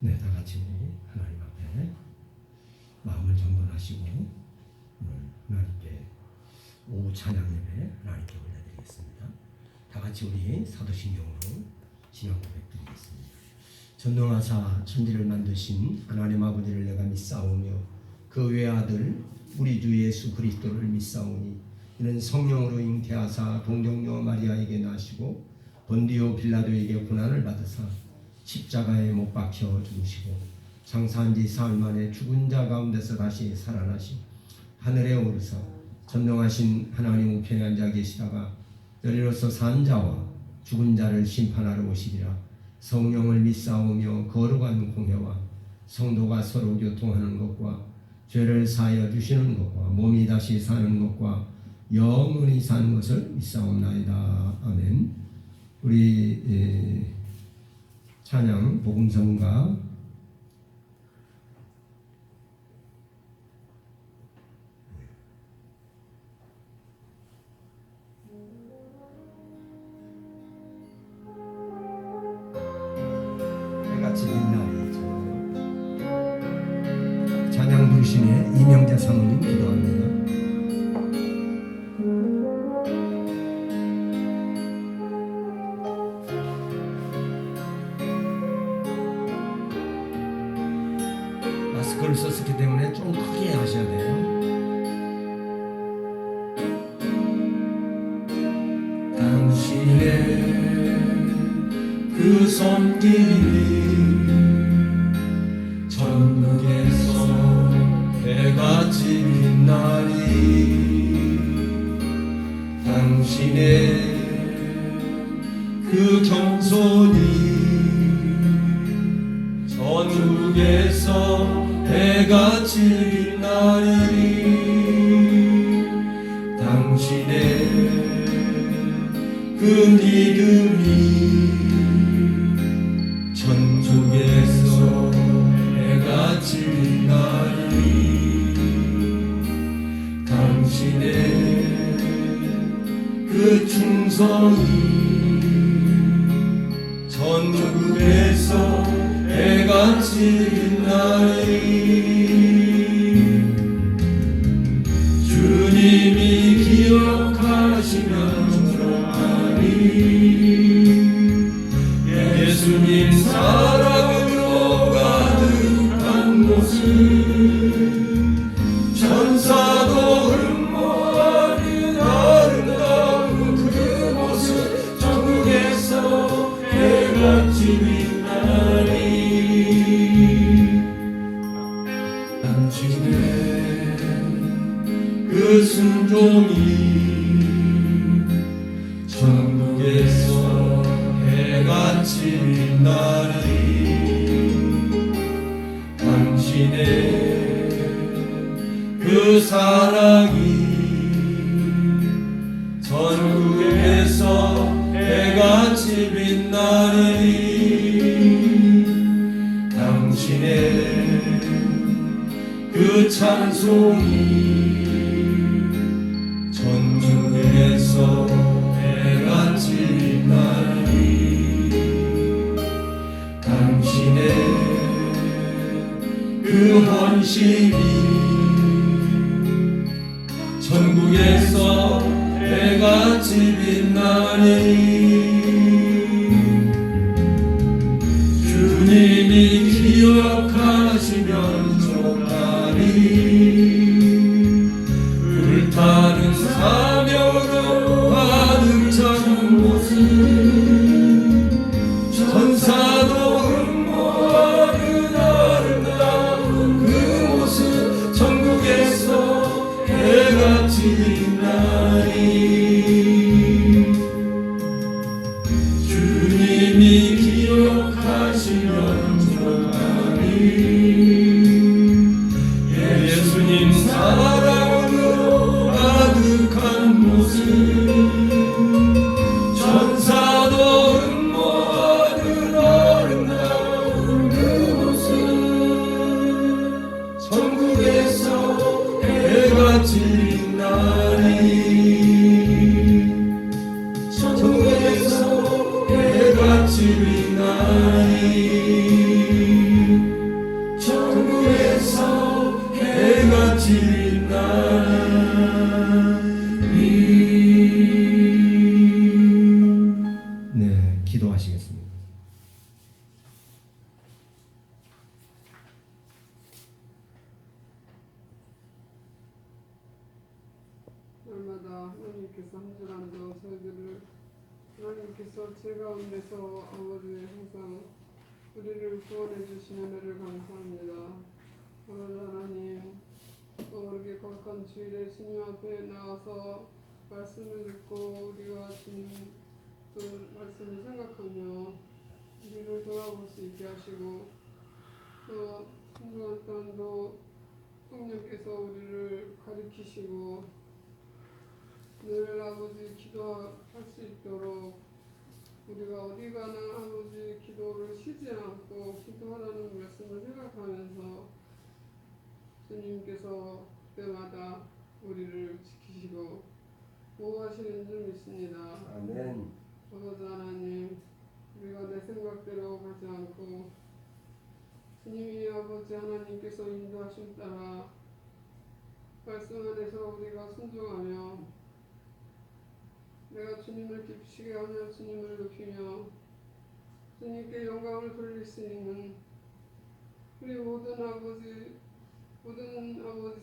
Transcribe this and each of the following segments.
네, 다 같이 우리 하나님 앞에 마음을 정돈하시고 오늘 하나님께 오후 찬양 예배 하나님께 올려드리겠습니다. 다 같이 우리 사도신경으로 신앙 고백드리겠습니다. 전능하사 천지를 만드신 하나님 아버지를 내가 믿사오며 그 외아들 우리 주 예수 그리스도를 믿사오니 이는 성령으로 잉태하사 동정녀 마리아에게 나시고 본디오 빌라도에게 고난을 받으사 십자가에 못 박혀 죽으시고 장사한 지 사흘 만에 죽은 자 가운데서 다시 살아나시 하늘에 오르사 전능하신 하나님 우편에 앉아 계시다가 열이로서 산 자와 죽은 자를 심판하러 오시리라. 성령을 믿사오며 거룩한 공회와 성도가 서로 교통하는 것과 죄를 사하여 주시는 것과 몸이 다시 사는 것과 영원히 사는 것을 믿사옵나이다. 아멘. 우리 찬양 복음성가 해같이 빛나리죠. 찬양 부르시네 이명재 사모님 기도합니다. 마스크를 썼기 때문에 좀 크게 하셔야 돼요. 당신의 그 손길이 천국에서 해같이 빛나리. 당신의 그 겸손이 천국에서 해같이 빛나리. 당신의 그 믿음이 천국에서 해같이 빛나리. 당신의 그 충성이 천국에서 해같이 빛나리. 주님이 기억하시면 예수님 사랑으로 가득한 모습 천사도 흠모하는 아름다운 그 모습 천국에서 해같이 빛나리. 당신의 그 순종이 천국에서 해같이 빛나리. 당신의 그 사랑이 천국에서 해같이 빛나리. 당신의 그 찬송이 천국에서 해같이 빛나리. 당신의 그 헌신이 천국에서 해같이 빛나리. 주님이 기억하시면 좋나리. 불타는 사명으로 가득 찬 모습 천사도 흠모하는 아름다운 그 모습 천국에서 해같이 빛나리. 주님이 기억하시면 좋나리. 예수님 사랑으로 가득한 모습 천사도 흠모하는 아름다운 그 모습 천국에서 해같이 빛나리. 천국에서 해같이 빛나리. 하나님께서 한 주간도 저희들을 하나님께서 제 가운데서 아버지 항상 우리를 구원해 주신 은혜를 감사합니다. 아버지 하나님, 또 이렇게 거룩한 주일에 주님 앞에 나와서 말씀을 듣고 우리가 주님 그 말씀을 생각하며 우리를 돌아볼 수 있게 하시고 또 한주간 동안도 성령께서 우리를 가르치시고 늘 아버지 기도할 수 있도록 우리가 어디 가나 아버지 기도를 쉬지 않고 기도하라는 말씀을 생각하면서 주님께서 그때마다 우리를 지키시고 보호하시는 줄 믿습니다. 아멘. 아버지 하나님, 우리가 내 생각대로 가지 않고 주님이 아버지 하나님께서 인도하심 따라 말씀 안에서 우리가 순종하며 내가 주님을 기쁘시게 하며 주님을 높이며 주님께 영광을 돌릴 수 있는 우리 모든 아버지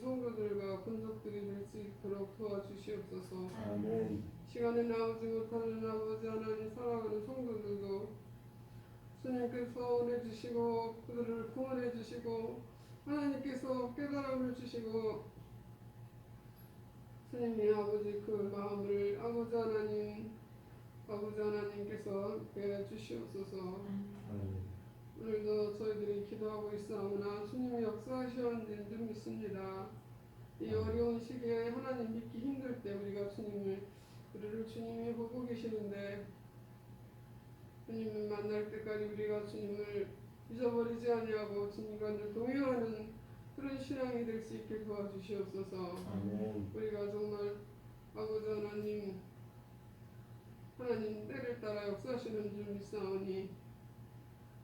성도들과 권속들이 될 수 있도록 도와주시옵소서. 아멘. 시간에 나오지 못하는 아버지 하나님 사랑하는 성도들도 주님께서 은혜 주시고 그들을 구원해 주시고 하나님께서 깨달음을 주시고 주님이 아버지 그 마음을 아버지 하나님께서 배워 주시옵소서. 오늘도 저희들이 기도하고 있사오나 주님이 역사하시는 줄 믿습니다. 이 어려운 시기에 하나님 믿기 힘들 때 우리가 우리를 주님이 보고 계시는데 주님을 만날 때까지 우리가 주님을 잊어버리지 아니하고 주님과 늘 동행하는 그런 신앙이 될 수 있게 도와주시옵소서. 아멘. 우리가 정말 아버지 하나님 때를 따라 역사하시는 줄 믿사오니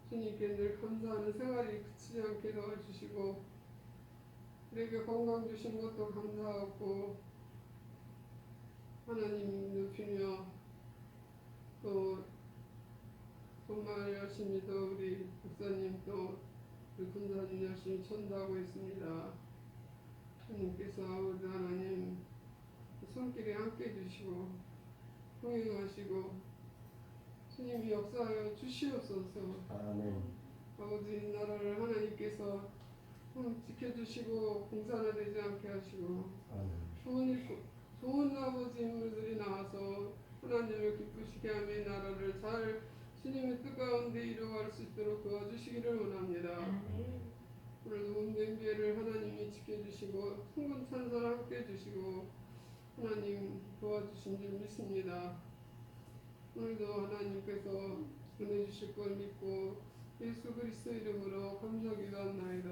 주님께 늘 감사하는 생활이 그치지 않게 도와주시고 우리에게 건강 주신 것도 감사하고 하나님 높이며 또 정말 열심히 또 우리 목사님 또 우리 군사님 열심히 전도하고 있습니다. 주님께서 아버지 하나님 손길에 함께 해주시고 동행하시고 주님이 역사하여 주시옵소서. 아멘. 아버지 나라를 하나님께서 지켜주시고 공산화되지 않게 하시고 좋은 아버지 인물들이 나와서 하나님을 기쁘시게 하며 나라를 잘 주님의 뜻 가운데 이루어갈 수 있도록 도와주시기를 원합니다. 오늘도 몸된 기회를 하나님이 지켜주시고 성군 찬사를 함께 해주시고 하나님 도와주신 줄 믿습니다. 오늘도 하나님께서 은혜 주실 걸 믿고 예수 그리스도 이름으로 감사기도합나이다.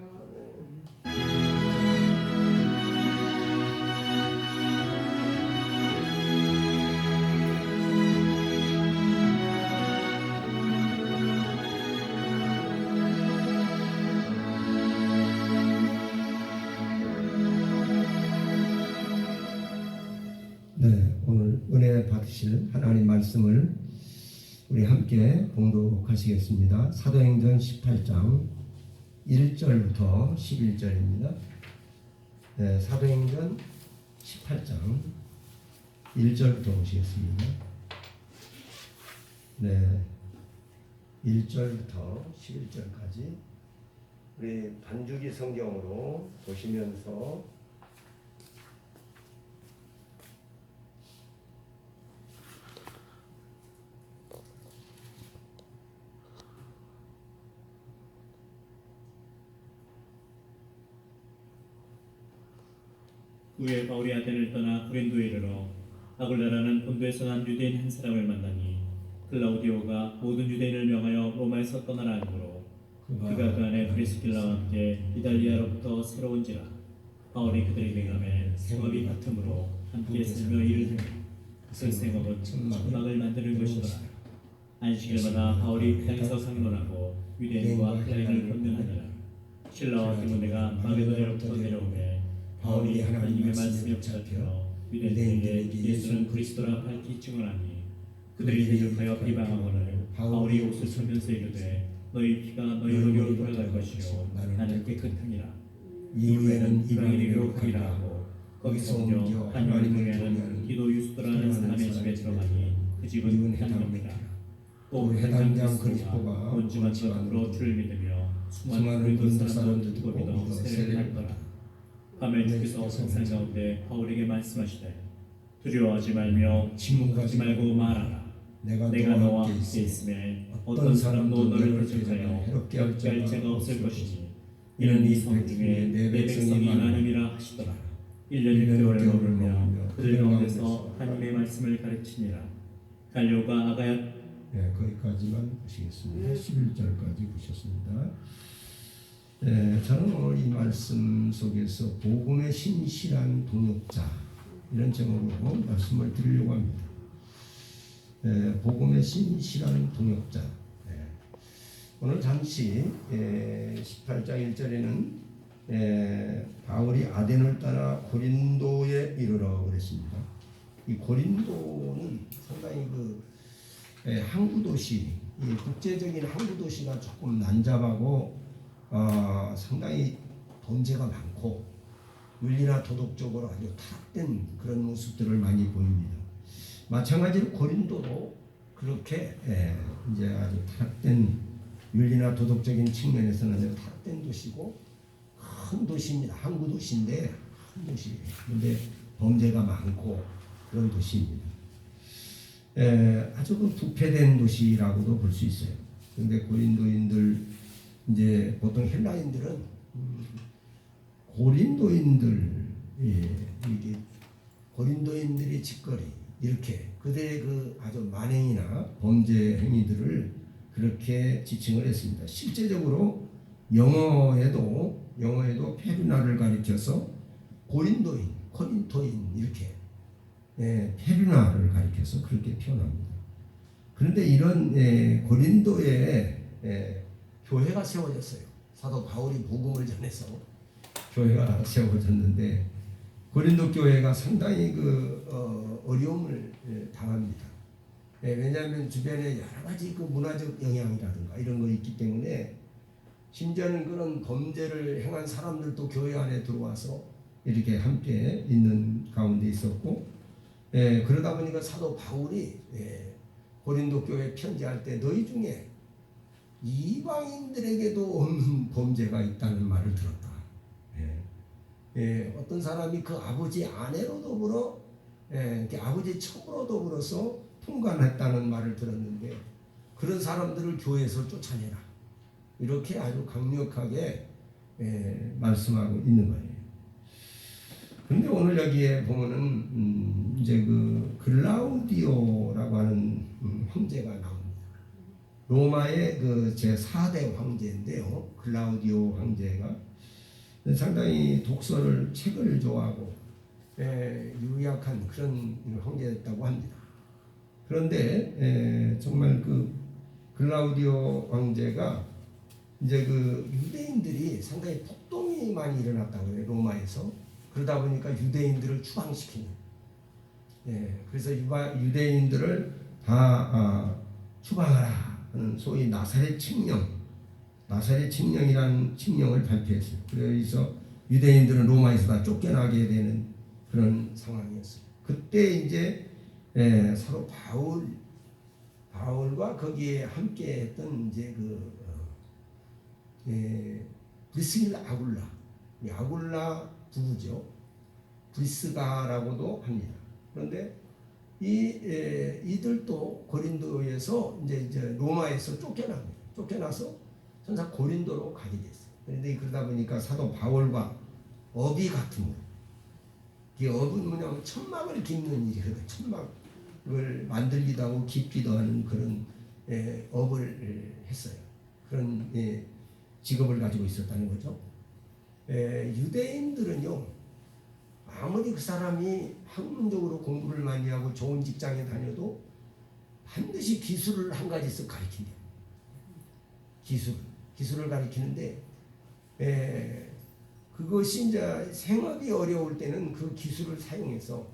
네, 오늘 은혜 받으실 하나님 말씀을 우리 함께 봉독하시겠습니다. 사도행전 18장 1절부터 11절입니다. 네, 사도행전 18장 1절부터 보시겠습니다. 네, 1절부터 11절까지 우리 반주기 성경으로 보시면서 후에 바울이 아덴을 떠나 고린도에 이르러 아굴라라는 본도에서 난 유대인 한 사람을 만나니 클라우디오가 모든 유대인을 명하여 로마에서 떠나라 하므로 그가 그 안에 프리스킬라와 함께 이달리아로부터 새로운지라 바울이 그들의 명함에 생업이 같으므로 함께 살며 일을 하니 그 생업은 천막을 만드는 것이더라. 안식일마다 바울이 땅에서 상론하고 유대인과 헬라인을 권면하느라 실라와 디모데가 마게도냐로부터 내려오매 바울이 하나님의 말씀에 붙잡혀 유대인들에게 예수는 그리스도라 밝히 증언하니 그들이 대적하여 비방하거늘 바울이 옷을 풀면서 이르되 너희 피가 너희로 돌아갈 것이요 나는 깨끗하니라. 이후에는 이방인이 유혹하리라 하고 거기서 옮겨 옮겨 한여를 하나님을 경외하는 경외하는 기도 유스도라는 사람의 집에 들어가니 그 집은 이건 해당됩니다. 해당됩니다. 또 해당장 그리스도가 그리스도가 온지만 온지만으로 주를 믿으며 수많은 수많은 그리스도 그리스도 사람도 사람들도 두고 믿어 믿어 세례를 세례를 받더라. 받더라. 밤에 주께서 환상 가운데 바울에게 말씀하시되 두려워하지 말며 침묵하지 말고 말하라. 내가 너와 함께 있음에 어떤 사람도 너를 대적하여 해롭게 할 자가 없을 것이니 이는 이 성 중에 내 백성이 많음이라 하시더라. 1년 6개월을 머물며 그들 가운데서 하나님의 말씀을 가르치니라. 갈료가 아가야 네, 거기까지만 보시겠습니다. 11절까지 보셨습니다. 네, 저는 오늘 이 말씀 속에서 복음의 신실한 동역자 이런 제목으로 말씀을 드리려고 합니다. 네, 복음의 신실한 동역자. 네. 오늘 잠시 18장 1절에는 바울이 아덴을 따라 고린도에 이르러 그랬습니다. 이 고린도는 상당히 항구 도시, 이 국제적인 항구 도시가 조금 난잡하고 상당히 범죄가 많고 윤리나 도덕적으로 아주 타락된 그런 모습들을 많이 보입니다. 마찬가지로 고린도도 그렇게 이제 아주 타락된 윤리나 도덕적인 측면에서는 아주 타락된 도시고 큰 도시입니다. 항구 도시인데 큰 도시. 근데 범죄가 많고 그런 도시입니다. 아주 부패된 도시라고도 볼 수 있어요. 그런데 고린도인들 이제 보통 헬라인들은 이게 고린도인들의 짓거리 이렇게 그들의 아주 만행이나 범죄 행위들을 그렇게 지칭을 했습니다. 실제적으로 영어에도 페르나를 가리켜서 코린토인 이렇게 페르나를 가리켜서 그렇게 표현합니다. 그런데 이런 고린도에 교회가 세워졌어요. 사도 바울이 복음을 전해서 교회가 세워졌는데 고린도 교회가 상당히 어려움을 당합니다. 왜냐하면 주변에 여러 가지 문화적 영향이라든가 이런 거 있기 때문에 심지어는 그런 범죄를 행한 사람들도 교회 안에 들어와서 이렇게 함께 있는 가운데 있었고, 그러다 보니까 사도 바울이 고린도 교회 편지할 때 너희 중에 이방인들에게도 없는 범죄가 있다는 말을 들었다. 어떤 사람이 그 아버지 아내로 더불어 아버지 첩으로 더불어서 통관했다는 말을 들었는데 그런 사람들을 교회에서 쫓아내라. 이렇게 아주 강력하게 말씀하고 있는 거예요. 그런데 오늘 여기에 보면은 이제 글라우디오라고 하는 황제가 나옵니다. 로마의 제4대 황제인데요. 글라우디오 황제가 상당히 책을 좋아하고 유약한 그런 황제였다고 합니다. 그런데 정말 글라우디오 황제가 이제 유대인들이 상당히 폭동이 많이 일어났다고 해요. 로마에서. 그러다 보니까 유대인들을 추방시키는. 그래서 유대인들을 다 추방하라 하는 소위 나사렛 칙령이라는 칙령을 발표했어요. 그래서 유대인들은 로마에서 다 쫓겨나게 되는 그런 상황이었어요. 그때 이제 사도 바울과 거기에 함께했던 이제 브리스길라 아굴라 부부죠. 브리스가라고도 합니다. 그런데 이들도 고린도에서 이제 로마에서 쫓겨나서 전사 고린도로 가게 됐어요. 그런데 그러다 보니까 사도 바울과 업이 같은 거. 이 업은 뭐냐면 천막을 깁는 일이거든요. 천막을 만들기도 하고 깁기도 하는 그런 업을 했어요. 그런 직업을 가지고 있었다는 거죠. 유대인들은요, 아무리 그 사람이 학문적으로 공부를 많이 하고 좋은 직장에 다녀도 반드시 기술을 한 가지씩 가르친대요. 기술을 가르치는데 그것이 이제 생업이 어려울 때는 그 기술을 사용해서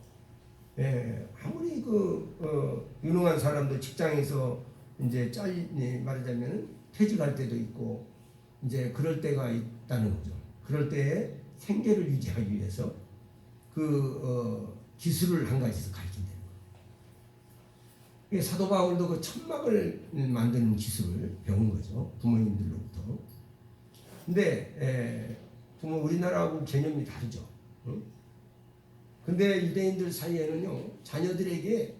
아무리 유능한 사람도 직장에서 이제 말하자면 퇴직할 때도 있고 이제 그럴 때가 있다는 거죠. 그럴 때에 생계를 유지하기 위해서 기술을 한 가지에서 가르친다는 거예요. 사도 바울도 그 천막을 만드는 기술을 배운 거죠. 부모님들로부터. 근데 우리나라하고 개념이 다르죠. 근데 유대인들 사이에는요, 자녀들에게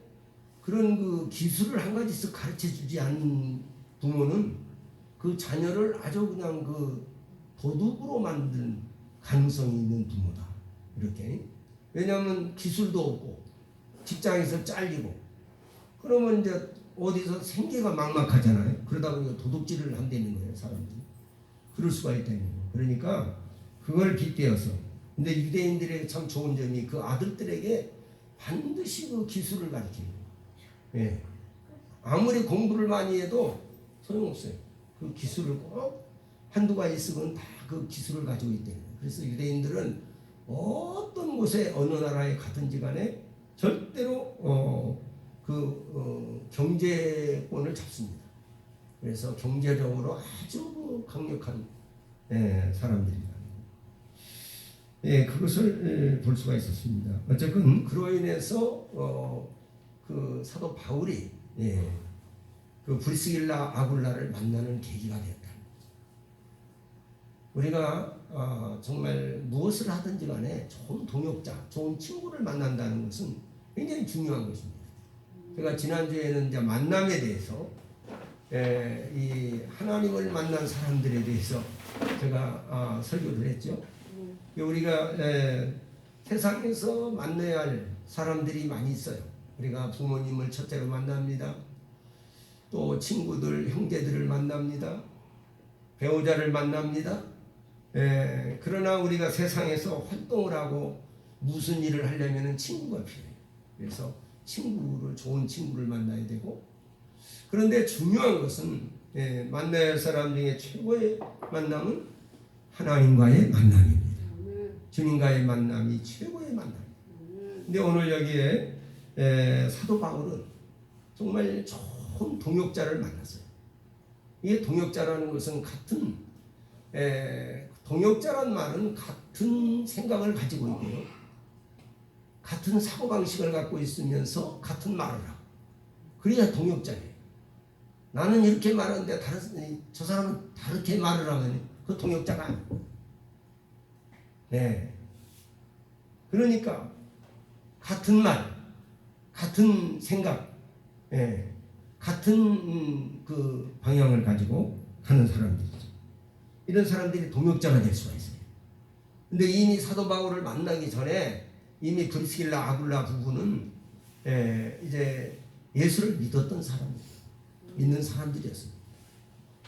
그런 그 기술을 한 가지씩 가르쳐 주지 않는 부모는 그 자녀를 아주 그냥 그 도둑으로 만든 가능성이 있는 부모다. 이렇게. 왜냐하면 기술도 없고 직장에서 잘리고 그러면 이제 어디서 생계가 막막하잖아요. 그러다 보니까 도둑질을 한다는 거예요, 사람들이. 그럴 수가 있다는 거예요. 그러니까 그걸 빗대어서. 근데 유대인들에게 참 좋은 점이 그 아들들에게 반드시 그 기술을 가르치는 거예요. 예. 아무리 공부를 많이 해도 소용없어요. 그 기술을 꼭 한두 가지 쓰면 다 그 기술을 가지고 있다는 거예요. 그래서 유대인들은 어떤 곳에 어느 나라에 가든지 간에 절대로 경제권을 잡습니다. 그래서 경제적으로 아주 강력한 사람들입니다. 예, 그것을 볼 수가 있었습니다. 어쨌든 그로 인해서 그 사도 바울이 그 브리스길라 아굴라를 만나는 계기가 되었다. 우리가 정말 무엇을 하든지 간에 좋은 동역자, 좋은 친구를 만난다는 것은 굉장히 중요한 것입니다. 제가 지난주에는 이제 만남에 대해서 이 하나님을 만난 사람들에 대해서 제가 설교를 했죠. 우리가 세상에서 만나야 할 사람들이 많이 있어요. 우리가 부모님을 첫째로 만납니다. 또 친구들, 형제들을 만납니다. 배우자를 만납니다. 그러나 우리가 세상에서 활동을 하고 무슨 일을 하려면 친구가 필요해요. 그래서 좋은 친구를 만나야 되고, 그런데 중요한 것은 만나야 할 사람 중에 최고의 만남은 하나님과의 만남입니다. 주님과의 만남이 최고의 만남입니다. 근데 오늘 여기에 사도 바울은 정말 좋은 동역자를 만났어요. 이게 동역자라는 것은 동역자란 말은 같은 생각을 가지고 있고요. 같은 사고방식을 갖고 있으면서 같은 말을 하고. 그래야 동역자예요. 나는 이렇게 말하는데 저 사람은 다르게 말을 하면 그 동역자가 아니에요. 네. 그러니까 같은 말, 같은 생각, 같은 그 방향을 가지고 가는 사람들이죠. 이런 사람들이 동역자가 될 수가 있어요. 근데 이미 사도 바울을 만나기 전에 이미 브리스길라 아굴라 부부는 이제 예수를 믿었던 사람이에요. 믿는 사람들이었습니다.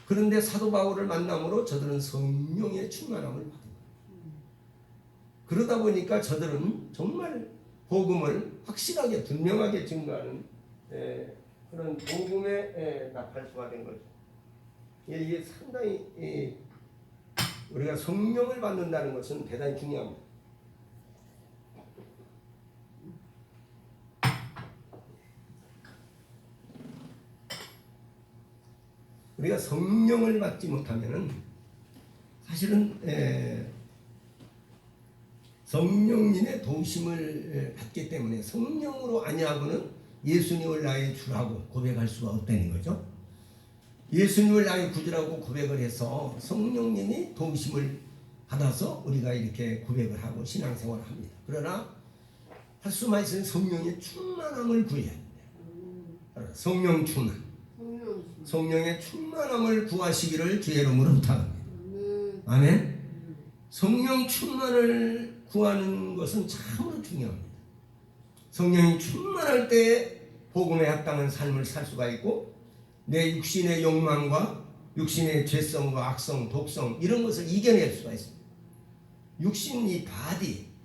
그런데 사도 바울을 만남으로 저들은 성령의 충만함을 받은 거예요. 그러다 보니까 저들은 정말 복음을 확실하게 분명하게 증거하는 그런 복음에 나팔 수가 된 거죠. 이게 상당히 우리가 성령을 받는다는 것은 대단히 중요합니다. 우리가 성령을 받지 못하면은 사실은 성령님의 도우심을 받기 때문에 성령으로 아니하고는 예수님을 나의 주라고 고백할 수가 없다는 거죠. 예수님을 나의 구주라고 고백을 해서 성령님이 도우심을 받아서 우리가 이렇게 고백을 하고 신앙생활을 합니다. 그러나 할 수만 있으면 성령의 충만함을 구해야 합니다. 성령 충만. 성령의 충만함을 구하시기를 주의 이름으로 부탁합니다. 아멘. 성령 충만을 구하는 것은 참으로 중요합니다. 성령이 충만할 때 복음에 합당한 삶을 살 수가 있고 내 육신의 욕망과 육신의 죄성과 악성, 독성 이런 것을 이겨낼 수가 있습니다. 육신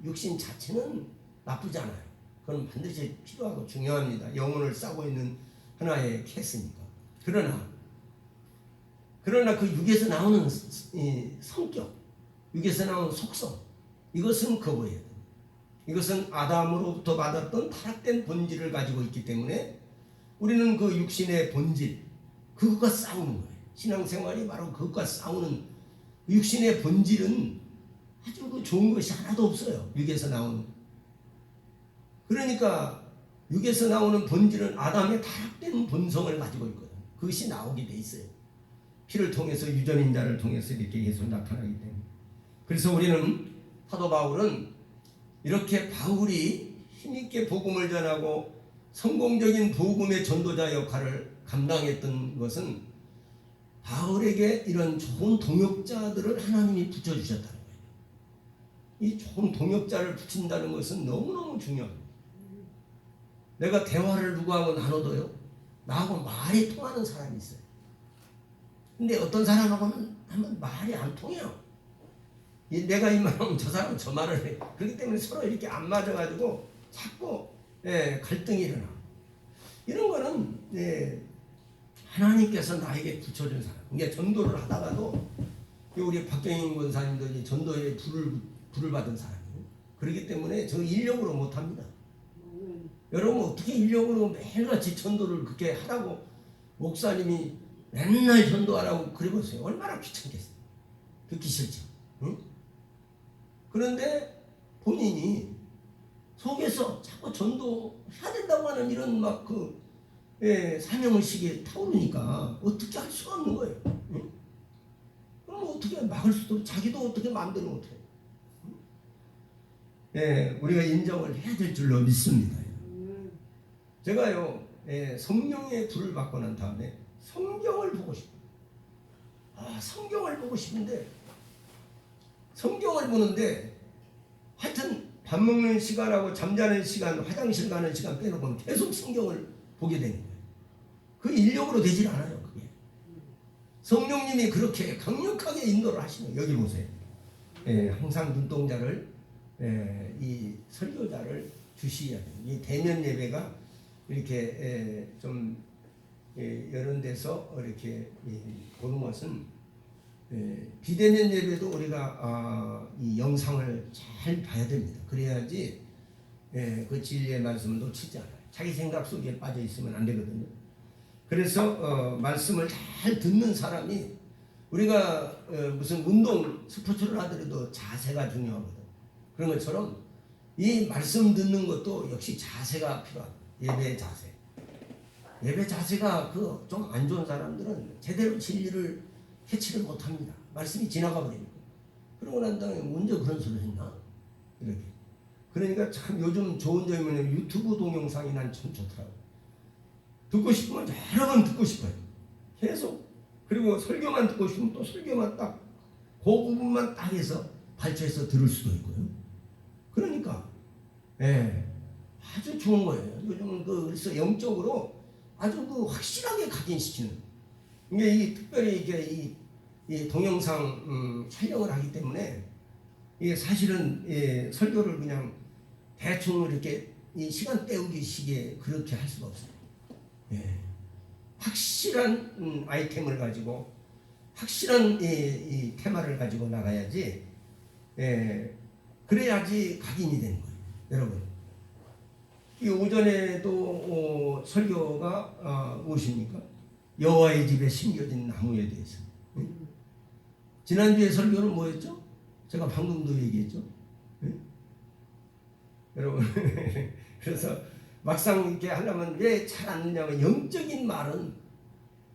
육신 자체는 나쁘지 않아요. 그건 반드시 필요하고 중요합니다. 영혼을 싸고 있는 하나의 캐스니까. 그러나 그 육에서 나오는 성격, 육에서 나오는 속성 이것은 거부해야 됩니다. 이것은 아담으로부터 받았던 타락된 본질을 가지고 있기 때문에 우리는 그 육신의 본질 그것과 싸우는 거예요. 신앙생활이 바로 그것과 싸우는 육신의 본질은 아주 그 좋은 것이 하나도 없어요. 육에서 나오는 그러니까 육에서 나오는 본질은 아담의 타락된 본성을 가지고 있거든. 그것이 나오게 돼 있어요. 피를 통해서 유전인 자를 통해서 이렇게 계속 나타나기 때문에. 그래서 우리는 사도 바울은 이렇게 바울이 힘있게 복음을 전하고 성공적인 복음의 전도자 역할을 감당했던 것은 바울에게 이런 좋은 동역자들을 하나님이 붙여주셨다는 거예요. 이 좋은 동역자를 붙인다는 것은 너무너무 중요합니다. 내가 대화를 누구하고 나눠도요, 나하고 말이 통하는 사람이 있어요. 근데 어떤 사람하고는 한번 말이 안 통해요. 내가 이 말하면 저 사람은 저 말을 해. 그렇기 때문에 서로 이렇게 안 맞아가지고 자꾸 갈등이 일어나. 이런 거는 하나님께서 나에게 붙여준 사람. 그러니까 전도를 하다가도 우리 박경인 권사님도 이제 전도에 불을 받은 사람이에요. 그렇기 때문에 저 인력으로 못합니다. 여러분 어떻게 인력으로 매일같이 전도를 그렇게 하라고 목사님이 맨날 전도하라고 그래보세요. 얼마나 귀찮겠어요. 듣기 싫죠. 응? 그런데 본인이 속에서 자꾸 전도해야 된다고 하는 이런 막 사명의식이 타오르니까 어떻게 할 수가 없는 거예요. 응? 그럼 어떻게 막을 수도, 자기도 어떻게 마음대로 못해요. 우리가 인정을 해야 될 줄로 믿습니다. 제가요, 성령의 불을 받고 난 다음에 성경을 보고 싶어요. 성경을 보고 싶은데, 성경을 보는데 하여튼 밥 먹는 시간하고 잠자는 시간, 화장실 가는 시간 빼놓고는 계속 성경을 보게 되는 거예요. 그 인력으로 되질 않아요. 그게 성령님이 그렇게 강력하게 인도를 하시는. 여기 보세요. 항상 눈동자를 이 설교자를 주시해야 돼요. 이 대면 예배가 이렇게 좀 이런 데서 이렇게 보는 것은 비대면 예배도 우리가 이 영상을 잘 봐야 됩니다. 그래야지 그 진리의 말씀을 놓치지 않아요. 자기 생각 속에 빠져 있으면 안 되거든요. 그래서 말씀을 잘 듣는 사람이, 우리가 무슨 운동 스포츠를 하더라도 자세가 중요하거든. 그런 것처럼 이 말씀 듣는 것도 역시 자세가 필요합니다. 예배의 자세. 예배 자세가 좀 안 좋은 사람들은 제대로 진리를 캐치를 못합니다. 말씀이 지나가 버립니다. 그러고 난 다음에 언제 그런 소리를 했나? 이렇게. 그러니까 참 요즘 좋은 점이 뭐냐면 유튜브 동영상이 난 참 좋더라고요. 듣고 싶으면 여러 번 듣고 싶어요. 계속. 그리고 설교만 듣고 싶으면 또 설교만 딱 그 부분만 딱 해서 발췌해서 들을 수도 있고요. 그러니까 아주 좋은 거예요. 요즘은 그래서 영적으로 아주 확실하게 각인시키는. 이게 특별히 이게 이 동영상 촬영을 하기 때문에 이게 사실은 설교를 그냥 대충 이렇게 이 시간 때우기식에 그렇게 할 수가 없어요. 확실한 아이템을 가지고 확실한 이 테마를 가지고 나가야지. 그래야지 각인이 되는 거예요, 여러분. 이 오전에도 설교가 무엇입니까? 여호와의 집에 심겨진 나무에 대해서. 지난주에 설교는 뭐였죠? 제가 방금도 얘기했죠. 여러분 그래서 막상 이렇게 하려면 왜 잘 안 듣냐면 영적인 말은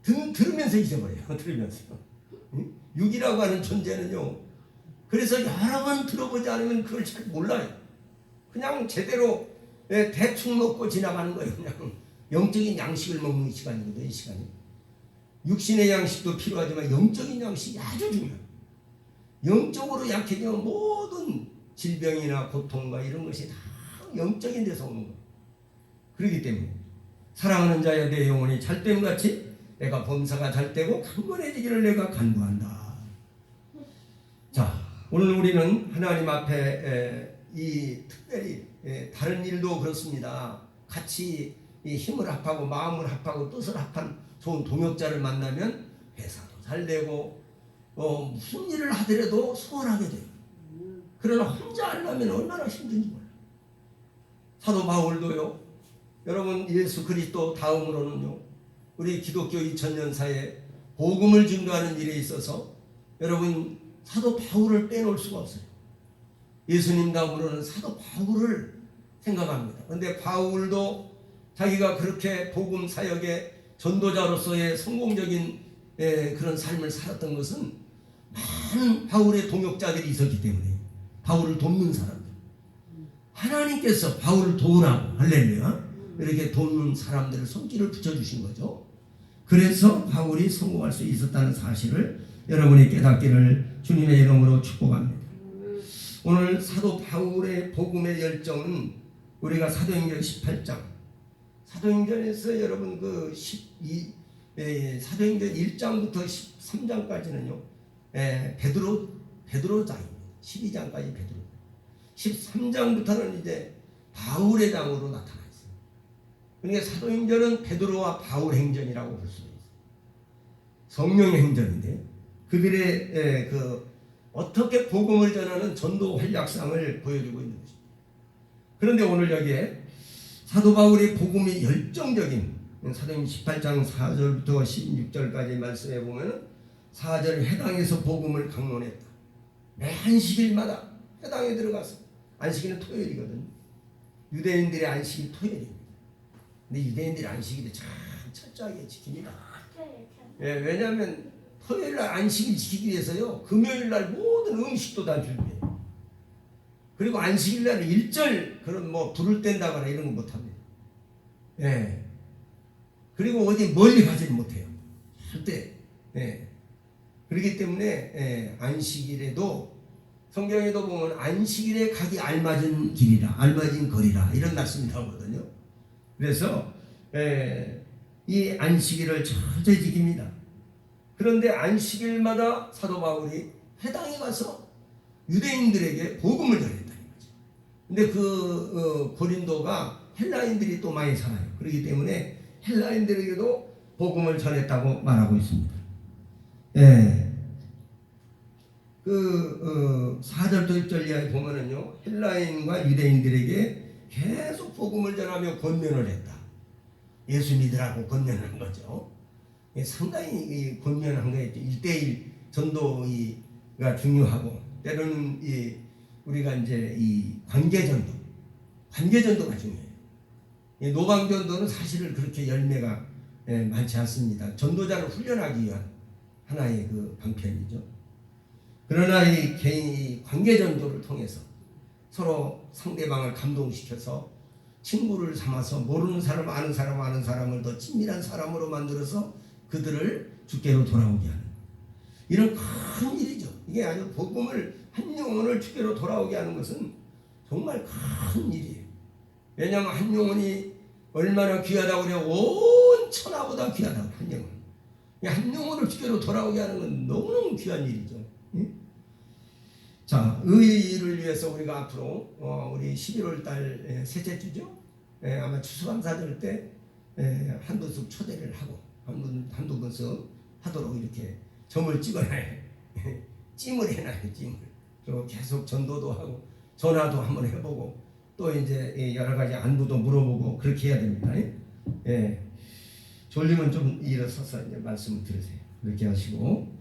들으면서 잊어버려요. 들으면서. 육이라고 하는 존재는요. 그래서 여러 번 들어보지 않으면 그걸 잘 몰라요. 그냥 제대로 대충 먹고 지나가는 거예요. 그냥 영적인 양식을 먹는 시간이거든요. 이 시간이. 육신의 양식도 필요하지만 영적인 양식이 아주 중요해요. 영적으로 약해지면 모든 질병이나 고통과 이런 것이 다 영적인 데서 오는 거예요. 그렇기 때문에 사랑하는 자여 내 영혼이 잘됨같이 내가 범사가 잘되고 강건해지기를 내가 간구한다. 자, 오늘 우리는 하나님 앞에 이 특별히 다른 일도 그렇습니다. 같이 이 힘을 합하고 마음을 합하고 뜻을 합한 좋은 동역자를 만나면 회사도 잘되고 무슨 일을 하더라도 수월하게 돼요. 그러나 혼자 하려면 얼마나 힘든지 몰라요. 사도 바울도요. 여러분 예수 그리스도 다음으로는요. 우리 기독교 2000년사에 복음을 증거하는 일에 있어서 여러분 사도 바울을 빼놓을 수가 없어요. 예수님 다음으로는 사도 바울을 생각합니다. 그런데 바울도 자기가 그렇게 복음 사역의 전도자로서의 성공적인 그런 삶을 살았던 것은 많은 바울의 동역자들이 있었기 때문에 바울을 돕는 사람들, 하나님께서 바울을 도우라고 할렐루야 이렇게 돕는 사람들을 손길을 붙여주신 거죠. 그래서 바울이 성공할 수 있었다는 사실을 여러분이 깨닫기를 주님의 이름으로 축복합니다. 오늘 사도 바울의 복음의 열정은 우리가 사도행전 18장, 사도행전에서 여러분 그 사도행전 1장부터 13장까지는요 베드로장입니다. 12장까지 베드로, 13장부터는 이제 바울의 장으로 나타나 있어요. 그러니까 사도행전은 베드로와 바울 행전이라고 볼 수 있어요. 성령의 행전인데 그들의 어떻게 복음을 전하는 전도 활약상을 보여주고 있는 것입니다. 그런데 오늘 여기에 사도 바울의 복음이 열정적인 사도행전 18장 4절부터 16절까지 말씀해 보면 4절 회당에서 복음을 강론했다. 매 안식일마다 회당에 들어가서 안식일은 토요일이거든요. 유대인들의 안식이 토요일입니다. 근데 유대인들의 안식일을 참 철저하게 지킵니다. 왜냐하면 토요일날 안식일 지키기 위해서요 금요일날 모든 음식도 다 준비해요. 그리고 안식일날 일절 그런 뭐 불을 뗀다거나 이런 거 못합니다. 그리고 어디 멀리 가지 못해요. 절대. 그렇기 때문에 안식일에도 성경에도 보면 안식일에 가기 알맞은 길이라, 알맞은 거리라 이런 말씀이 나오거든요. 그래서 이 안식일을 철저히 지킵니다. 그런데 안식일마다 사도 바울이 회당에 가서 유대인들에게 복음을 전했다는 거죠. 근데 고린도가 헬라인들이 또 많이 살아요. 그렇기 때문에 헬라인들에게도 복음을 전했다고 말하고 있습니다. 4절부터 6절 이하에 보면은요, 헬라인과 유대인들에게 계속 복음을 전하며 권면을 했다. 예수 믿으라고 권면한 거죠. 상당히 권면한 거였죠. 1대1 전도가 중요하고, 때로는 우리가 이제 이 관계전도가 중요해요. 노방전도는 사실은 그렇게 열매가 많지 않습니다. 전도자를 훈련하기 위한 하나의 그 방편이죠. 그러나 이 개인이 관계전도를 통해서 서로 상대방을 감동시켜서 친구를 삼아서 모르는 사람, 아는 사람을 더 친밀한 사람으로 만들어서 그들을 주께로 돌아오게 하는 이런 큰 일이죠. 이게 아주 복음을 한 영혼을 주께로 돌아오게 하는 것은 정말 큰 일이에요. 왜냐하면 한 영혼이 얼마나 귀하다고 그래요. 온 천하보다 귀하다고. 한 영혼을 주께로 돌아오게 하는 건 너무너무 귀한 일이죠. 자, 의의를 위해서 우리가 앞으로 우리 11월 달 셋째 주죠. 아마 추수감사절 때 한두 석 초대를 하고 한두 번씩 하도록 이렇게 점을 찍어놔요. 찜을 해놔요. 찜을. 그리고 계속 전도도 하고 전화도 한번 해보고 또 이제 여러 가지 안부도 물어보고 그렇게 해야 됩니다. 졸리면 좀 일어서서 이제 말씀을 들으세요. 그렇게 하시고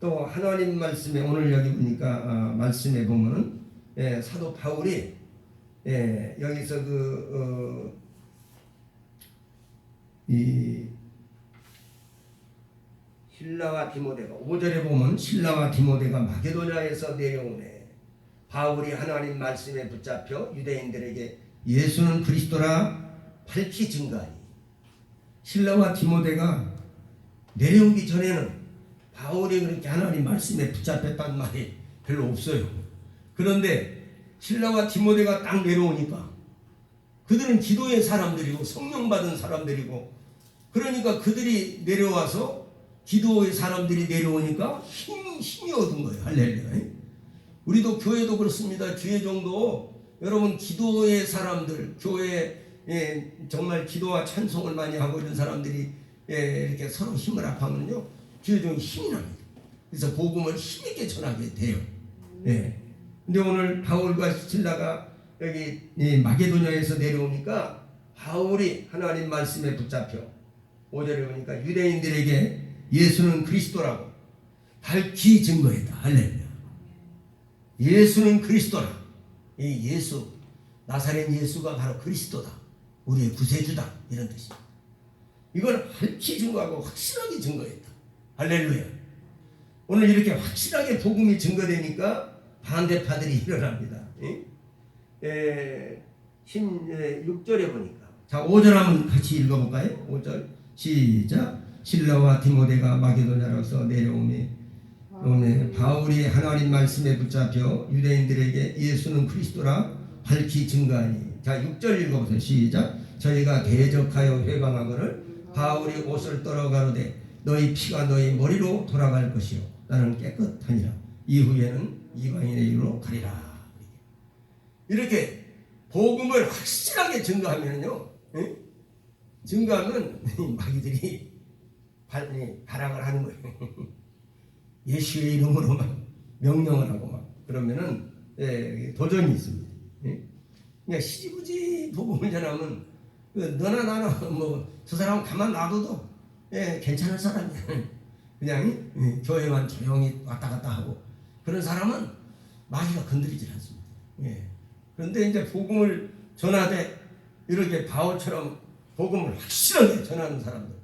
또 하나님 말씀에 오늘 여기 보니까 말씀에 보면은 사도 바울이 여기서 이 실라와 디모데가 5절에 보면 실라와 디모데가 마게도냐에서 내려오네. 바울이 하나님 말씀에 붙잡혀 유대인들에게 예수는 그리스도라 밝히 증거하니. 실라와 디모데가 내려오기 전에는 바울이 그렇게 하나님 말씀에 붙잡혔다는 말이 별로 없어요. 그런데 실라와 디모데가 딱 내려오니까 그들은 기도의 사람들이고 성령 받은 사람들이고 그러니까 그들이 내려와서 기도의 사람들이 내려오니까 힘이 얻은 거예요. 할렐루야. 우리도 교회도 그렇습니다. 주의종도 여러분 기도의 사람들, 교회에 정말 기도와 찬송을 많이 하고 이런 사람들이 이렇게 서로 힘을 합하면요 주의종이 힘이 납니다. 그래서 복음을 힘있게 전하게 돼요. 근데 오늘 바울과 실라가 여기 마게도냐에서 내려오니까 바울이 하나님 말씀에 붙잡혀 5절에 보니까 유대인들에게 예수는 그리스도라고 밝히 증거했다. 할렐루야. 예수는 그리스도라. 이 예수 나사렛 예수가 바로 그리스도다, 우리의 구세주다, 이런 뜻입니다. 이걸 밝히 증거하고 확실하게 증거했다. 할렐루야. 오늘 이렇게 확실하게 복음이 증거되니까 반대파들이 일어납니다. 16절에 보니까, 자 5절 한번 같이 읽어볼까요? 5절 시작. 실라와 디모데가 마게도냐로서 내려오매 바울이 하나님 말씀에 붙잡혀 유대인들에게 예수는 그리스도라 밝히 증거하니. 자 6절 읽어보세요. 시작. 저희가 대적하여 회방하거늘 바울이 옷을 떨어가로되 너희 피가 너희 머리로 돌아갈 것이요 나는 깨끗하니라. 이후에는 이방인의 일로 가리라. 이렇게 복음을 확실하게 증거하면요, 증거하면 마귀들이 발악을 하는 거예요. 예수의 이름으로 막 명령을 하고 막 그러면은 도전이 있습니다. 그러니까 시지부지 복음을 전하면 너나 나나 뭐 저 사람은 가만 놔둬도 괜찮은 사람이야. 그냥 교회만 조용히 왔다 갔다 하고 그런 사람은 마귀가 건드리질 않습니다. 그런데 이제 복음을 전하되 이렇게 바울처럼 복음을 확실하게 전하는 사람들,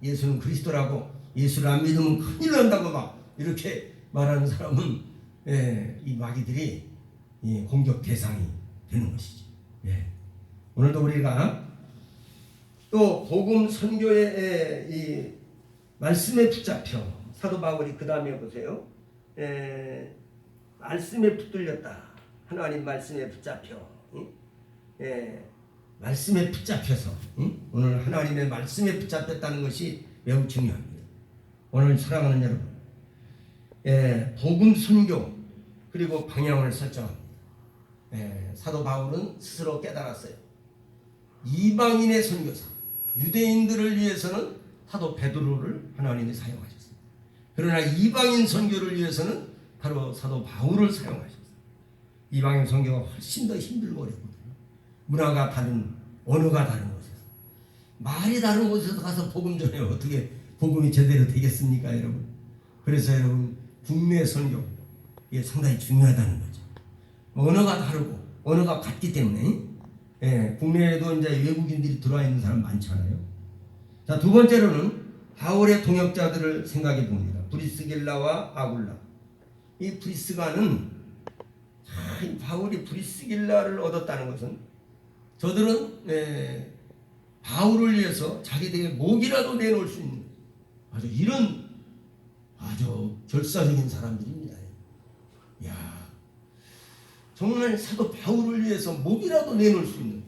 예수는 그리스도라고, 예수를 안 믿으면 큰일 난다고 막 이렇게 말하는 사람은 이 마귀들이 공격 대상이 되는 것이죠. 오늘도 우리가 또 복음 선교의 이 말씀에 붙잡혀, 사도 바울이 그 다음에 보세요. 말씀에 붙들렸다. 하나님 말씀에 붙잡혀. 말씀에 붙잡혀서 오늘 하나님의 말씀에 붙잡혔다는 것이 매우 중요합니다. 오늘 사랑하는 여러분, 복음 선교 그리고 방향을 설정합니다. 사도 바울은 스스로 깨달았어요. 이방인의 선교사, 유대인들을 위해서는 사도 베드로를 하나님이 사용하셨습니다. 그러나 이방인 선교를 위해서는 바로 사도 바울을 사용하셨어요. 이방인 선교가 훨씬 더 힘들고 어렵거든요. 문화가 다른, 언어가 다른 곳에서, 말이 다른 곳에서 가서 복음 전해 어떻게 복음이 제대로 되겠습니까, 여러분? 그래서 여러분, 국내 선교 이게 상당히 중요하다는 거죠. 언어가 다르고 언어가 같기 때문에 국내에도 이제 외국인들이 들어와 있는 사람 많잖아요. 자, 두 번째로는 바울의 동역자들을 생각해 봅니다. 브리스길라와 아굴라. 이 브리스가는 바울이 브리스길라를 얻었다는 것은 저들은 바울을 위해서 자기들의 목이라도 내놓을 수 있는 아주 이런 아주 결사적인 사람들입니다. 야, 정말 사도 바울을 위해서 목이라도 내놓을 수 있는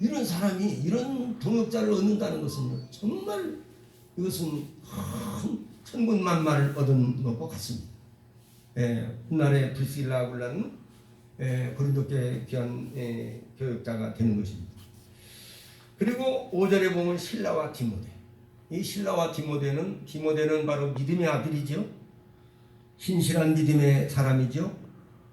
이런 사람이 이런 동역자를 얻는다는 것은 정말 이것은 큰 천군만마를 얻은 것과 같습니다. 훗날에 브리스길라 아굴라는 고린도교회 귀한 교역자가 되는 것입니다. 그리고 5절에 보면 실라와 디모데. 이 실라와 디모데는 바로 믿음의 아들이죠. 신실한 믿음의 사람이죠.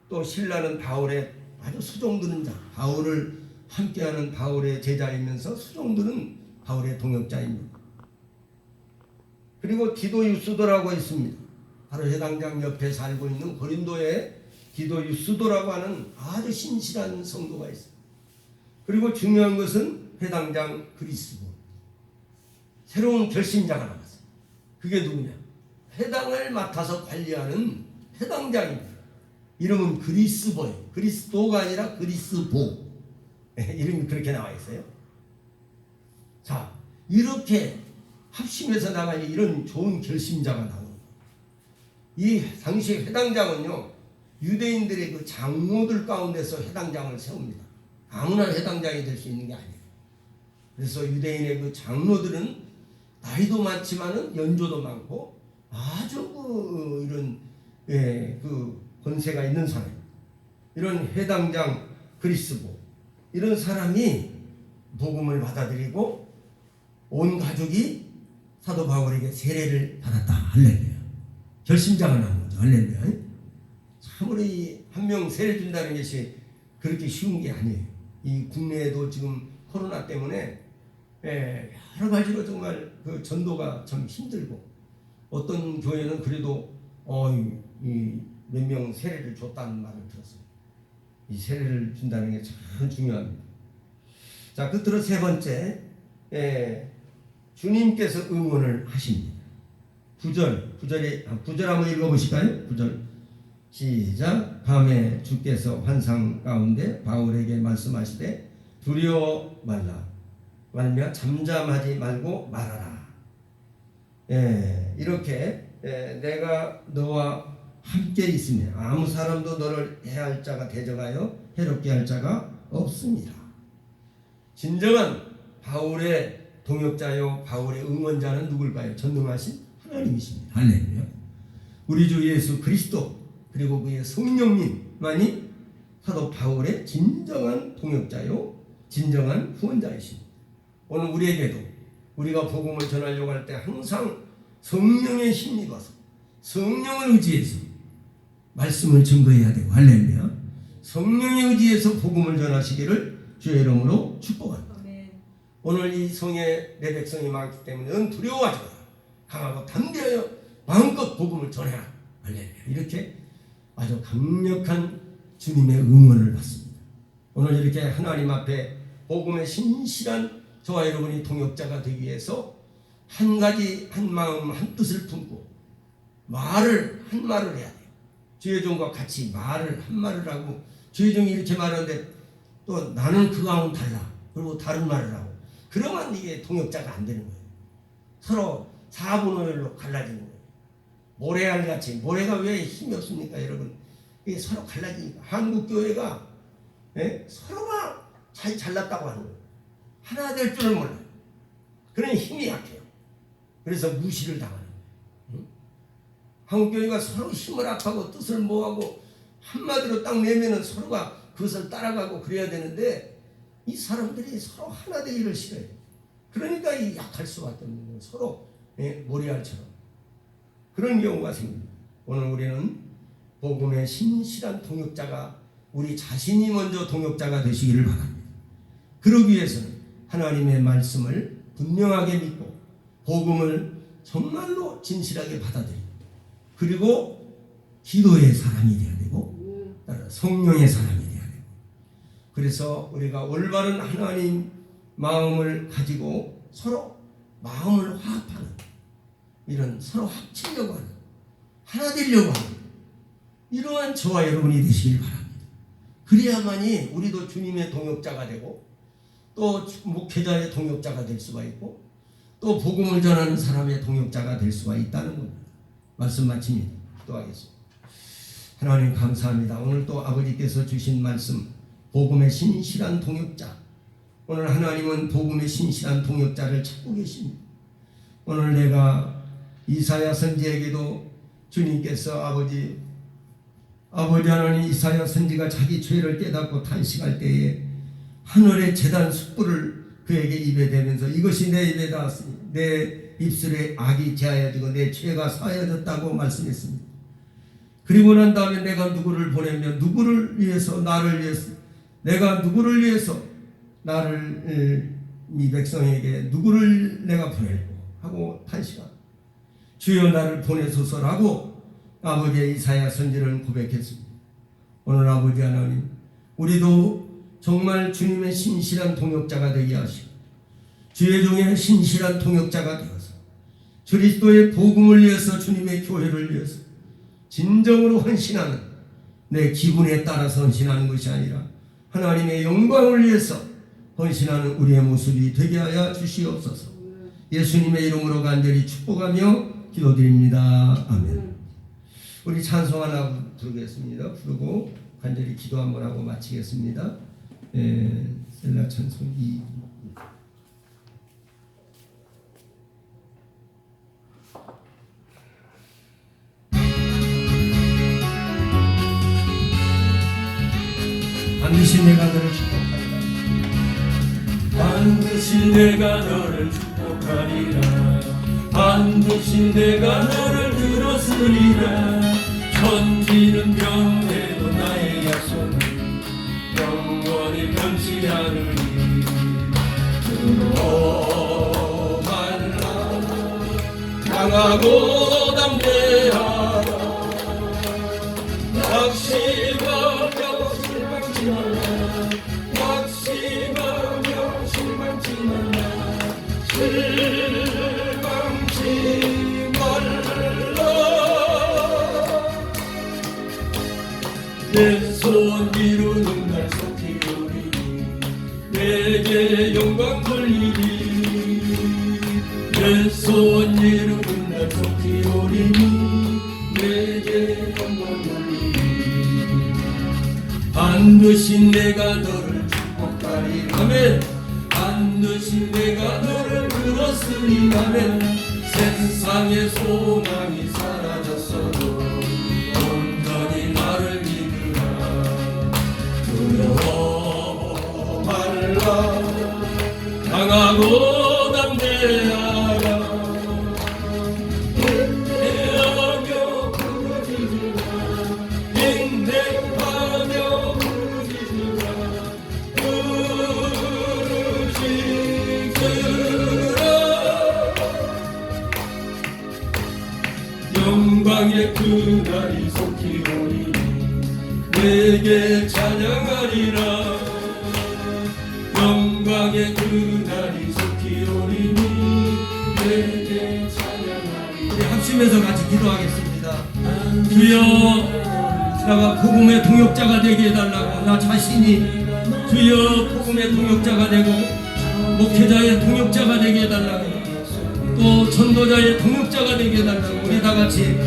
또 실라는 바울의 아주 수종드는 자, 바울을 함께하는 바울의 제자이면서 수종드는 바울의 동역자입니다. 그리고 디도 유스도라고 있습니다. 바로 해당장 옆에 살고 있는 고린도에 디도 유스도라고 하는 아주 신실한 성도가 있습니다. 그리고 중요한 것은 해당장 그리스도, 새로운 결심자가 나왔어요. 그게 누구냐? 회당을 맡아서 관리하는 회당장입니다. 이름은 그리스보예요. 그리스도가 아니라 그리스보. 이름이 그렇게 나와 있어요. 자, 이렇게 합심해서 나가니 이런 좋은 결심자가 나옵니다. 이 당시 회당장은요, 유대인들의 그 장로들 가운데서 회당장을 세웁니다. 아무나 회당장이 될 수 있는 게 아니에요. 그래서 유대인의 그 장로들은 나이도 많지만은 연조도 많고 아주 이런 그 권세가 있는 사람, 이런 회당장 그리스보, 이런 사람이 복음을 받아들이고 온 가족이 사도 바울에게 세례를 받았다. 할렐루야. 결심자가 나온 거죠. 할렐루야. 참으로 이 한 명 세례 준다는 것이 그렇게 쉬운 게 아니에요. 이 국내에도 지금 코로나 때문에 여러 가지로 정말 그 전도가 참 힘들고, 어떤 교회는 그래도 몇 명 세례를 줬다는 말을 들었어요. 이 세례를 준다는 게 참 중요합니다. 자, 끝으로 세 번째, 주님께서 응원을 하십니다. 9절 한번 읽어보실까요? 9절 시작. 밤에 주께서 환상 가운데 바울에게 말씀하시되 두려워 말라. 말며 잠잠하지 말고 말하라. 이렇게 내가 너와 함께 있으며 아무 사람도 너를 해할 자가 대적하여 해롭게 할 자가 없습니다. 진정한 바울의 동역자요 바울의 응원자는 누굴까요? 전능하신 하나님이십니다. 할렐루야. 우리 주 예수 그리스도 그리고 그의 성령님만이 사도 바울의 진정한 동역자요 진정한 후원자이십니다. 오늘 우리에게도 우리가 복음을 전하려고 할 때 항상 성령의 힘입어서 성령을 의지해서 말씀을 증거해야 되고 할렐루야. 성령의 의지해서 복음을 전하시기를 주의 이름으로 축복합니다. 오늘 이 성에 내 백성이 많기 때문에 넌 두려워하지 마라. 강하고 담대하여 마음껏 복음을 전해라. 할렐루야. 이렇게 아주 강력한 주님의 응원을 받습니다. 오늘 이렇게 하나님 앞에 복음의 신실한 저와 여러분이 동역자가 되기 위해서 한 가지 한 마음 한 뜻을 품고 한 말을 해야 돼요. 주의 종과 같이 한 말을 하고 주의 종이 이렇게 말하는데 또 나는 그거하고는 달라. 그리고 다른 말을 하고 그러면 이게 동역자가 안 되는 거예요. 서로 4분의 1로 갈라지는 거예요. 모래알같이 모래가 왜 힘이 없습니까 여러분? 이게 서로 갈라지니까 한국교회가 서로가 잘 잘났다고 하는 거예요. 하나 될 줄을 몰라요. 그러니 힘이 약해요. 그래서 무시를 당하는 거예요. 한국교회가 서로 힘을 합하고 뜻을 모아고 한마디로 딱 내면은 서로가 그것을 따라가고 그래야 되는데 이 사람들이 서로 하나 되기를 싫어해요. 그러니까 이 약할 수밖에 없는 거예요. 서로 모래알처럼 그런 경우가 생깁니다. 오늘 우리는 복음의 신실한 동역자가 우리 자신이 먼저 동역자가 되시기를 바랍니다. 그러기 위해서는 하나님의 말씀을 분명하게 믿고 복음을 정말로 진실하게 받아들이고 그리고 기도의 사람이 되어야 되고 성령의 사람이 되어야 되고 그래서 우리가 올바른 하나님 마음을 가지고 서로 마음을 화합하는 이런 서로 합치려고 하는 하나 되려고 하는 이러한 저와 여러분이 되시길 바랍니다. 그래야만이 우리도 주님의 동역자가 되고 또 목회자의 동역자가 될 수가 있고 또 복음을 전하는 사람의 동역자가 될 수가 있다는 겁니다. 말씀 마칩니다. 기도하겠습니다. 하나님 감사합니다. 오늘 또 아버지께서 주신 말씀 복음의 신실한 동역자 오늘 하나님은 복음의 신실한 동역자를 찾고 계십니다. 오늘 내가 이사야 선지에게도 주님께서 아버지 하나님 이사야 선지가 자기 죄를 깨닫고 탄식할 때에 하늘의 제단 숯불을 그에게 입에 대면서 이것이 내 입에 닿았으니 내 입술에 악이 제하여지고 내 죄가 사하여졌다고 말씀했습니다. 그리고 난 다음에 내가 누구를 보내면 누구를 위해서 나를 위해서 내가 누구를 위해서 나를 이 백성에게 누구를 내가 보낼고 하고 탄식합니다. 주여 나를 보내소서라고 아버지의 이사야 선지는 고백했습니다. 오늘 아버지 하나님 우리도 정말 주님의 신실한 동역자가 되게 하시고 주의 종의 신실한 동역자가 되어서 그리스도의 복음을 위해서 주님의 교회를 위해서 진정으로 헌신하는 내 기분에 따라서 헌신하는 것이 아니라 하나님의 영광을 위해서 헌신하는 우리의 모습이 되게 하여 주시옵소서. 예수님의 이름으로 간절히 축복하며 기도드립니다. 아멘. 우리 찬송 하나 부르겠습니다. 부르고 간절히 기도 한번 하고 마치겠습니다. 셀라 찬송 2. 반드시 내가 너를 축복하리라. 반드시 내가 너를 축복하리라. 반드시 내가 너를 들었으리라. 천지는 변해도 나의 약속은 영원히 변치 않으니 두려워 말라. 강하고 담대하라. 확신과 평신 말라 낙심하며 실망치 말라 실망치 말라 내 소원 이루는 날 속히 오리니 내게 영광 돌리니 내 소원 이루는 날 속히 오리니 내게 영광 돌리니 반드시 내가 너를 축복하리 아멘 반드시 내가 너를 들었으니 아멘 세상의 소망이 사라졌어도 온전히 나를 믿으라 두려워 말라 강하고 담대하라 인내하며 부르짖으라 인내하며 부르짖으라 영광의 그날이 속히 오리니 내게 찬양하리라 영광의 그날이 속히 오리니 내게 찬양하리라 우리 합심해서 같이 기도하겠습니다. 주여 나가 복음의 동역자가 되게 해달라고 나 자신이 주여 복음의 동역자가 되고 목회자의 동역자가 되게 해달라고 또 전도자의 동역자가 되게 해달라고 우리 다같이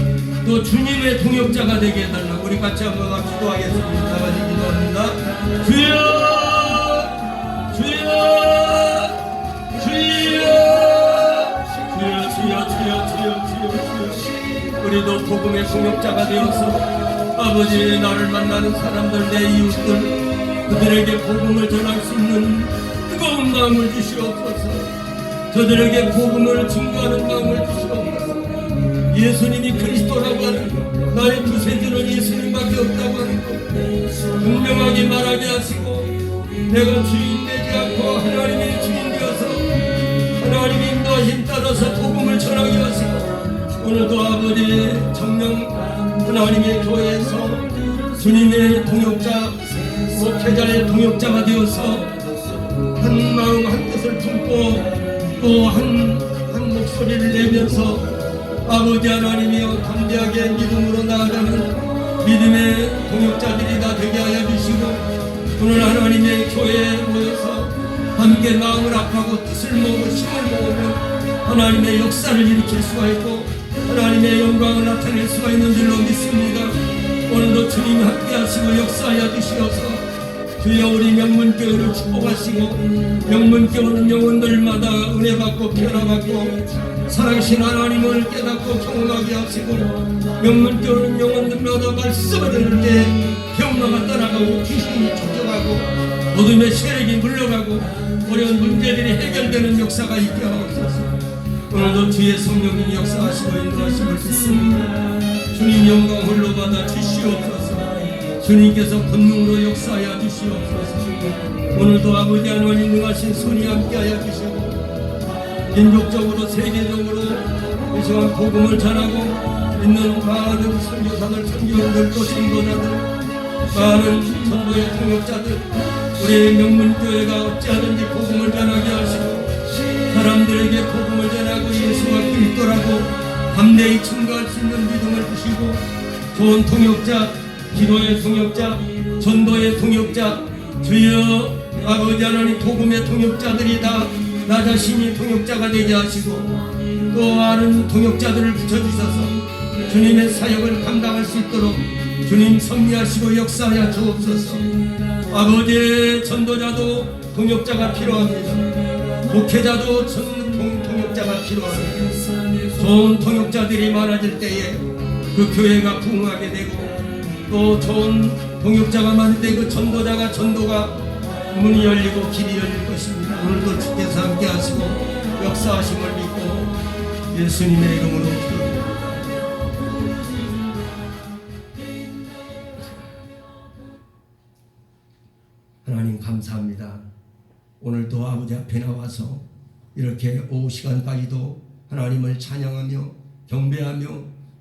또 주님의 동역자가 되게 해달라고 우리 같이 한번 기도하겠습니다. 다같이 기도합니다. 주여 주여 주여 주여 주여 주여 주여 주여 우리도 복음의 동역자가 되어서 아버지 나를 만나는 사람들 내 이웃들 그들에게 복음을 전할 수 있는 뜨거운 마음을 주시옵소서. 저들에게 복음을 증거하는 마음을 주시옵소서. 예수님이 그리스도라고 하는 나의 구세주는 예수님밖에 없다고 하는 것 분명하게 말하게 하시고 내가 주인 되지 않고 하나님의 주인 되어서 하나님의 인도하심 따라서 복음을 전하게 하시고 오늘도 아버지 정령 하나님의 교회에서 주님의 동역자 목회자의 동역자가 되어서 한 마음 한 뜻을 품고 또 한 목소리를 내면서 아버지 하나님이여 담대하게 믿음으로 나아가는 믿음의 동역자들이 다 되게 하여 주시고 오늘 하나님의 교회에 모여서 함께 마음을 합하고 뜻을 모으고 힘을 모으며 하나님의 역사를 일으킬 수가 있고 하나님의 영광을 나타낼 수가 있는 줄로 믿습니다. 오늘도 주님 함께 하시고 역사하여 주시어서 주여 우리 명문교회를 축복하시고 명문교회는 영혼들마다 은혜받고 변화받고 살아계신 하나님을 깨닫고 경험하게 하시고 명문교회는 영혼들마다 말씀을 들을 때 병마가 따라가고 귀신이 쫓겨가고 어둠의 세력이 물러가고 어려운 문제들이 해결되는 역사가 있게 하옵소서. 오늘도 주의 성령님 역사하시고 인도하심을 믿습니다. 주님 영광 홀로 받아 주시옵소서. 주님께서 본능으로 역사하여 주시옵소서. 오늘도 아버지 하나님 능하신 손이 함께하여 주시고 민족적으로 세계적으로 이 시간 복음을 전하고 있는 많은 선교사들 선교원들 또 전도자들 많은 전도의 동역자들 우리 명문교회가 어찌하든지 복음을 전하게 하시고 사람들에게 복음을 전하고 예수가 그리스도라고 담대히 증거할 수 있는 믿음을 주시고 좋은 동역자 기도의 동역자 전도의 동역자 주여 아버지 하나님 복음의 동역자들이 다 나 자신이 동역자가 되게 하시고 또 많은 동역자들을 붙여주셔서 주님의 사역을 감당할 수 있도록 주님 섭리하시고 역사하여 주옵소서. 아버지의 전도자도 동역자가 필요합니다. 목회자도 동역자가 필요합니다. 좋은 동역자들이 많아질 때에 그 교회가 부흥하게 되고 또 좋은 동역자가 많을 때 그 전도가 문이 열리고 길이 열릴 것입니다. 오늘도 주께서 함께 하시고 역사하심을 믿고 예수님의 이름으로 기도합니다. 하나님 감사합니다. 오늘도 아버지 앞에 나와서 이렇게 오후 시간까지도 하나님을 찬양하며 경배하며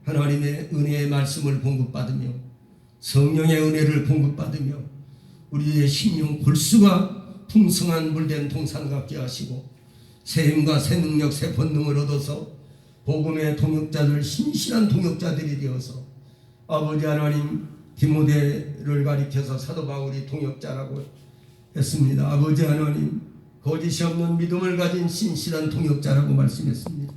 하나님의 은혜의 말씀을 공급받으며 성령의 은혜를 공급받으며 우리의 심령 골수가 풍성한 물된 동산 같게 하시고 새 힘과 새 능력 새 본능을 얻어서 복음의 동역자들 신실한 동역자들이 되어서 아버지 하나님 디모데를 가리켜서 사도 바울이 동역자라고 했습니다. 아버지 하나님 거짓이 없는 믿음을 가진 신실한 동역자라고 말씀했습니다.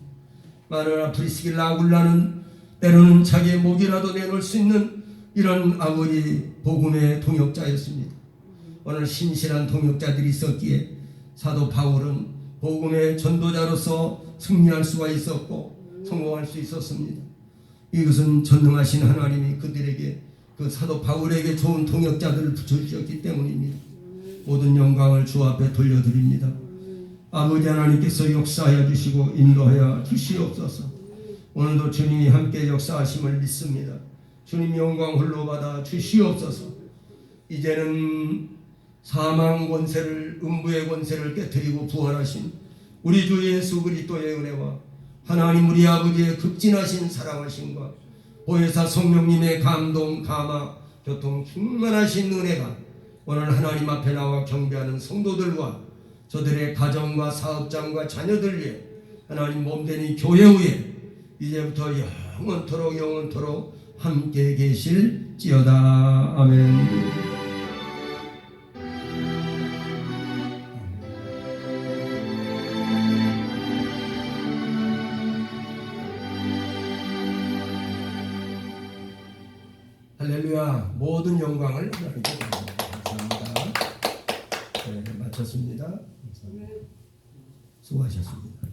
마누라 프리스길라 아굴라는 때로는 자기의 목이라도 내놓을 수 있는 이런 아버지 복음의 동역자였습니다. 오늘 신실한 동역자들이 있었기에 사도 바울은 복음의 전도자로서 승리할 수가 있었고 성공할 수 있었습니다. 이것은 전능하신 하나님이 그들에게 그 사도 바울에게 좋은 동역자들을 붙여주셨기 때문입니다. 모든 영광을 주 앞에 돌려드립니다. 아버지 하나님께서 역사하여 주시고 인도하여 주시옵소서. 오늘도 주님이 함께 역사하심을 믿습니다. 주님 영광 홀로 받아 주시옵소서. 이제는 사망 권세를 음부의 권세를 깨뜨리고 부활하신 우리 주 예수 그리스도의 은혜와 하나님 우리 아버지의 극진하신 사랑하심과 보혜사 성령님의 감동 감화 교통 충만하신 은혜가 오늘 하나님 앞에 나와 경배하는 성도들과 저들의 가정과 사업장과 자녀들 위해 하나님 몸된 이 교회 위에 이제부터 영원토록 함께 계실지어다. 아멘. 할렐루야. 모든 영광을 하나님께 감사합니다. 네, 마쳤습니다. 수고하셨습니다.